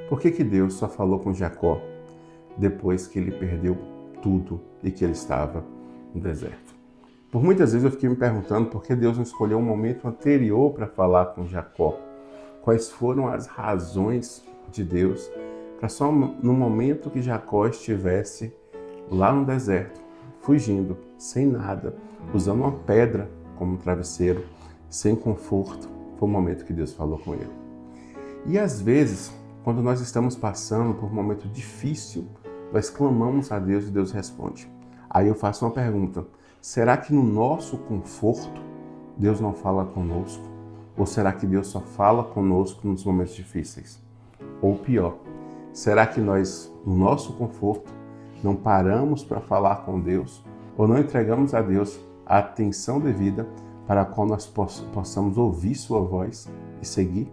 Por que Deus só falou com Jacó depois que ele perdeu tudo e que ele estava no deserto? Por muitas vezes eu fiquei me perguntando por que Deus não escolheu um momento anterior para falar com Jacó. Quais foram as razões de Deus para só no momento que Jacó estivesse lá no deserto, fugindo, sem nada, usando uma pedra como travesseiro, sem conforto, foi o momento que Deus falou com ele. E às vezes, quando nós estamos passando por um momento difícil, nós clamamos a Deus e Deus responde. Aí eu faço uma pergunta: será que no nosso conforto Deus não fala conosco? Ou será que Deus só fala conosco nos momentos difíceis? Ou pior, será que nós, no nosso conforto, não paramos para falar com Deus? Ou não entregamos a Deus a atenção devida para a qual nós possamos ouvir sua voz e seguir?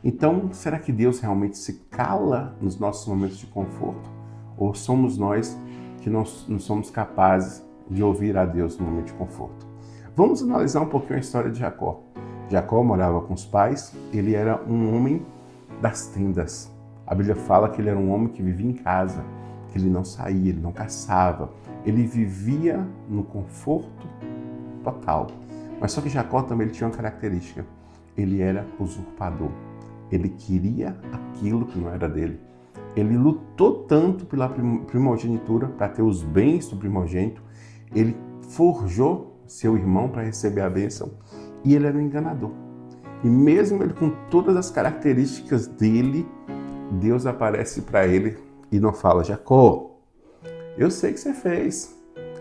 Então, será que Deus realmente se cala nos nossos momentos de conforto? Ou somos nós que não somos capazes de ouvir a Deus no momento de conforto? Vamos analisar um pouquinho a história de Jacó. Jacó morava com os pais, ele era um homem das tendas. A Bíblia fala que ele era um homem que vivia em casa, que ele não saía, ele não caçava, ele vivia no conforto total. Mas só que Jacó também ele tinha uma característica, ele era usurpador. Ele queria aquilo que não era dele. Ele lutou tanto pela primogenitura, para ter os bens do primogênito, ele forjou seu irmão para receber a bênção, e ele era um enganador. E mesmo ele com todas as características dele, Deus aparece para ele e não fala: Jacó, eu sei o que você fez,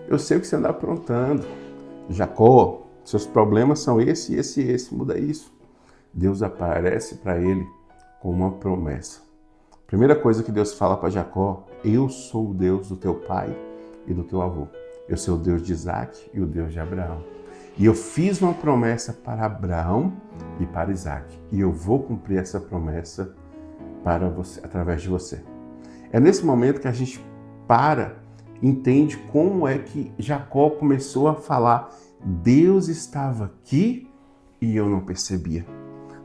eu sei o que você anda aprontando. Jacó, seus problemas são esse, muda isso. Deus aparece para ele com uma promessa. Primeira coisa que Deus fala para Jacó: eu sou o Deus do teu pai e do teu avô. Eu sou o Deus de Isaac e o Deus de Abraão. E eu fiz uma promessa para Abraão e para Isaac. E eu vou cumprir essa promessa para você, através de você. É nesse momento que a gente entende como é que Jacó começou a falar: Deus estava aqui e eu não percebia.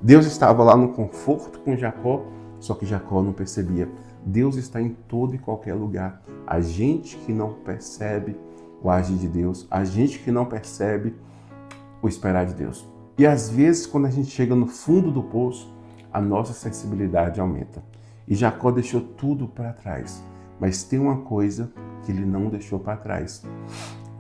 Deus estava lá no conforto com Jacó, só que Jacó não percebia. Deus está em todo e qualquer lugar. A gente que não percebe o agir de Deus, a gente que não percebe o esperar de Deus. E às vezes, quando a gente chega no fundo do poço, a nossa sensibilidade aumenta. E Jacó deixou tudo para trás. Mas tem uma coisa que ele não deixou para trás.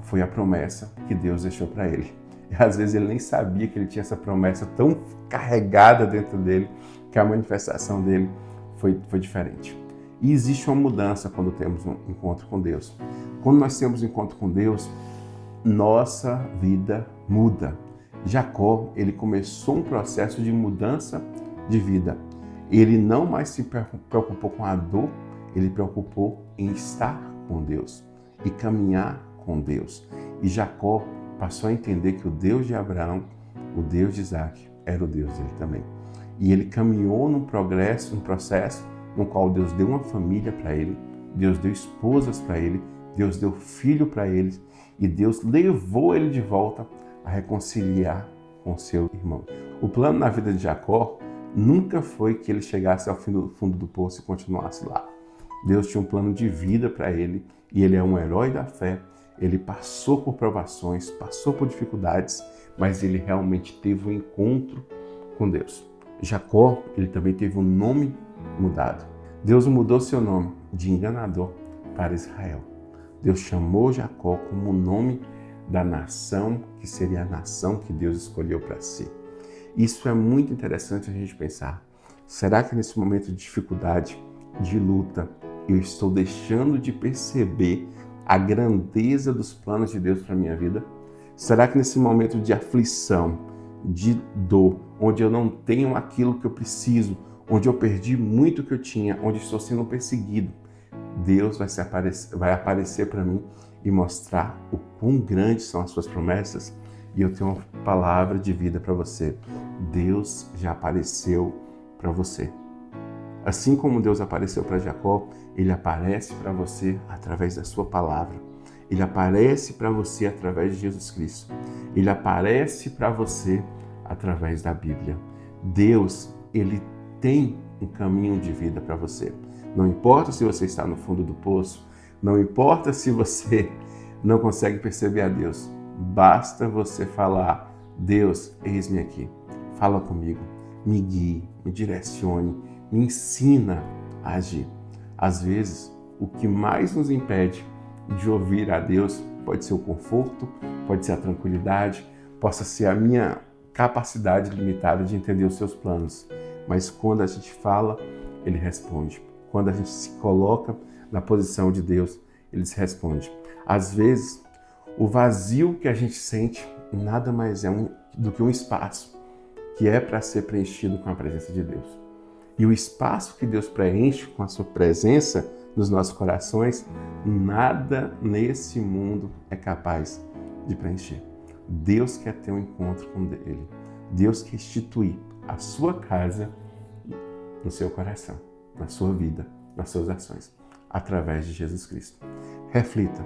Foi a promessa que Deus deixou para ele. E às vezes ele nem sabia que ele tinha essa promessa tão carregada dentro dele, que a manifestação dele foi diferente. E existe uma mudança quando temos um encontro com Deus. Quando nós temos um encontro com Deus, nossa vida muda. Jacó, ele começou um processo de mudança de vida. Ele não mais se preocupou com a dor, ele preocupou em estar com Deus e caminhar com Deus. E Jacó passou a entender que o Deus de Abraão, o Deus de Isaac, era o Deus dele também. E ele caminhou num processo no qual Deus deu uma família para ele, Deus deu esposas para ele, Deus deu filho para ele, e Deus levou ele de volta a reconciliar com seu irmão. O plano na vida de Jacó nunca foi que ele chegasse ao fundo do poço e continuasse lá. Deus tinha um plano de vida para ele, e ele é um herói da fé. Ele passou por provações, passou por dificuldades, mas ele realmente teve um encontro com Deus. Jacó, ele também teve um nome mudado. Deus mudou seu nome de enganador para Israel. Deus chamou Jacó como o nome da nação, que seria a nação que Deus escolheu para si. Isso é muito interessante a gente pensar. Será que nesse momento de dificuldade, de luta, eu estou deixando de perceber a grandeza dos planos de Deus para a minha vida? Será que nesse momento de aflição, de dor, onde eu não tenho aquilo que eu preciso, onde eu perdi muito que eu tinha, onde estou sendo perseguido, Deus vai aparecer para mim e mostrar o quão grandes são as suas promessas? E eu tenho uma palavra de vida para você. Deus já apareceu para você. Assim como Deus apareceu para Jacó, Ele aparece para você através da sua palavra. Ele aparece para você através de Jesus Cristo. Ele aparece para você através da Bíblia. Deus, Ele tem um caminho de vida para você. Não importa se você está no fundo do poço, não importa se você não consegue perceber a Deus, basta você falar: Deus, eis-me aqui, fala comigo, me guie, me direcione, me ensina a agir. Às vezes, o que mais nos impede de ouvir a Deus pode ser o conforto, pode ser a tranquilidade, possa ser a minha capacidade limitada de entender os seus planos. Mas quando a gente fala, Ele responde. Quando a gente se coloca na posição de Deus, Ele responde. Às vezes, o vazio que a gente sente nada mais é do que um espaço que é para ser preenchido com a presença de Deus. E o espaço que Deus preenche com a sua presença nos nossos corações, nada nesse mundo é capaz de preencher. Deus quer ter um encontro com Ele. Deus quer instituir a sua casa no seu coração, na sua vida, nas suas ações, através de Jesus Cristo. Reflita,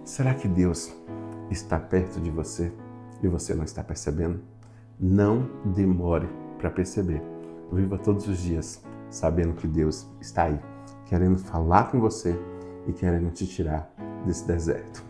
será que Deus está perto de você e você não está percebendo? Não demore para perceber. Viva todos os dias sabendo que Deus está aí, querendo falar com você e querendo te tirar desse deserto.